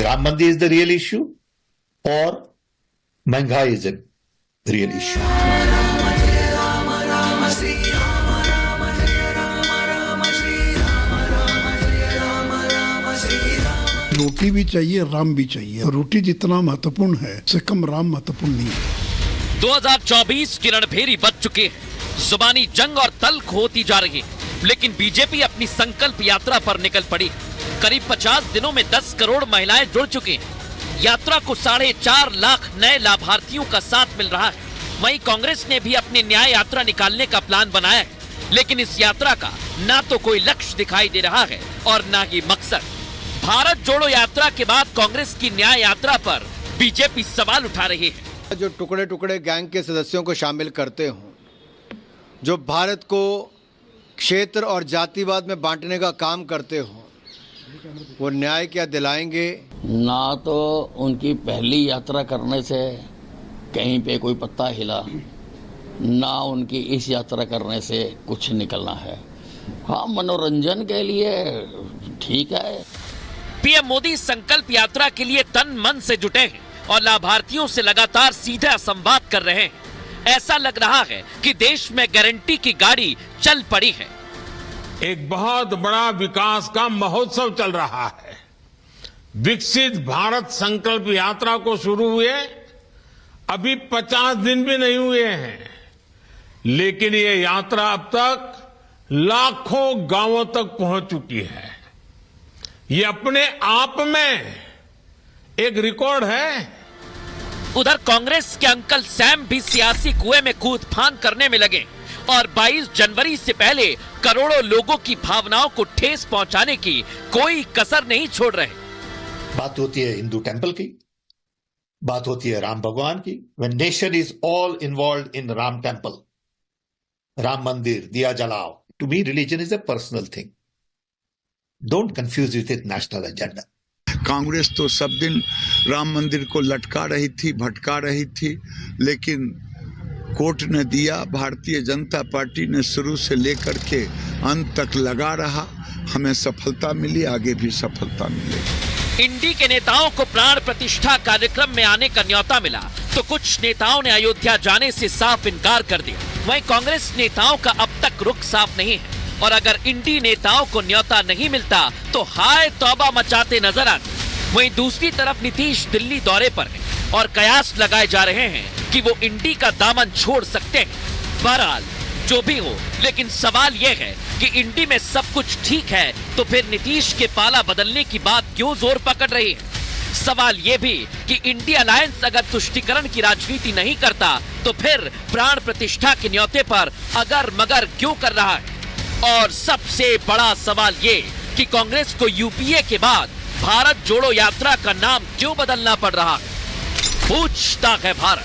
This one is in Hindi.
Ram Mandir is the real issue or महंगाई is a real issue? रोटी भी चाहिए, राम भी चाहिए। रोटी जितना महत्वपूर्ण है उससे कम राम महत्वपूर्ण नहीं है। 2024 की रणभेरी बच चुके हैं, जुबानी जंग और तल्ख होती जा रही है, लेकिन बीजेपी अपनी संकल्प यात्रा पर निकल पड़ी। करीब 50 दिनों में 10 करोड़ महिलाएं जुड़ चुकी हैं। यात्रा को 4.5 लाख नए लाभार्थियों का साथ मिल रहा है। वहीं कांग्रेस ने भी अपनी न्याय यात्रा निकालने का प्लान बनाया है, लेकिन इस यात्रा का ना तो कोई लक्ष्य दिखाई दे रहा है और ना ही मकसद। भारत जोड़ो यात्रा के बाद कांग्रेस की न्याय यात्रा पर बीजेपी सवाल उठा रही है। जो टुकड़े टुकड़े गैंग के सदस्यों को शामिल करते हों, जो भारत को क्षेत्र और जातिवाद में बांटने का काम करते हों, वो न्याय क्या दिलाएंगे? ना तो उनकी पहली यात्रा करने से कहीं पे कोई पत्ता हिला, ना उनकी इस यात्रा करने से कुछ निकलना है। हाँ, मनोरंजन के लिए ठीक है। पीएम मोदी संकल्प यात्रा के लिए तन मन से जुटे हैं और लाभार्थियों से लगातार सीधा संवाद कर रहे हैं। ऐसा लग रहा है कि देश में गारंटी की गाड़ी चल पड़ी है। एक बहुत बड़ा विकास का महोत्सव चल रहा है। विकसित भारत संकल्प यात्रा को शुरू हुए अभी 50 दिन भी नहीं हुए हैं, लेकिन ये यात्रा अब तक लाखों गांवों तक पहुंच चुकी है। ये अपने आप में एक रिकॉर्ड है। उधर कांग्रेस के अंकल सैम भी सियासी कुएं में कूद फान करने में लगे और 22 जनवरी से पहले करोड़ों लोगों की भावनाओं को ठेस पहुंचाने की कोई कसर नहीं छोड़ रहे। बात होती है हिंदू टेंपल की, बात होती है राम भगवान की। When nation is all involved in Ram temple, Ram मंदिर, दिया जलाओ. To me, religion is a personal thing. Don't confuse it with national agenda. Congress तो सब दिन राम मंदिर को लटका रही थी, भटका रही थी, लेकिन कोर्ट ने दिया। भारतीय जनता पार्टी ने शुरू से लेकर के अंत तक लगा रहा। हमें सफलता मिली, आगे भी सफलता मिलेगी। इंडी के नेताओं को प्राण प्रतिष्ठा कार्यक्रम में आने का न्योता मिला तो कुछ नेताओं ने अयोध्या जाने से साफ इनकार कर दिया। वहीं कांग्रेस नेताओं का अब तक रुख साफ नहीं है और अगर इंडी नेताओं को न्योता नहीं मिलता तो हाय तौबा मचाते नजर आते। वहीं दूसरी तरफ नीतीश दिल्ली दौरे पर है और कयास लगाए जा रहे हैं कि वो इंडी का दामन छोड़ सकते हैं। बहरहाल जो भी हो, लेकिन सवाल यह है कि इंडी में सब कुछ ठीक है तो फिर नीतीश के पाला बदलने की बात क्यों जोर पकड़ रही है। सवाल यह भी कि इंडी अलायंस अगर तुष्टीकरण की राजनीति नहीं करता तो फिर प्राण प्रतिष्ठा के न्योते पर अगर मगर क्यों कर रहा है। और सबसे बड़ा सवाल ये कि कांग्रेस को यूपीए के बाद भारत जोड़ो यात्रा का नाम क्यों बदलना पड़ रहा है। पूछता है भारत।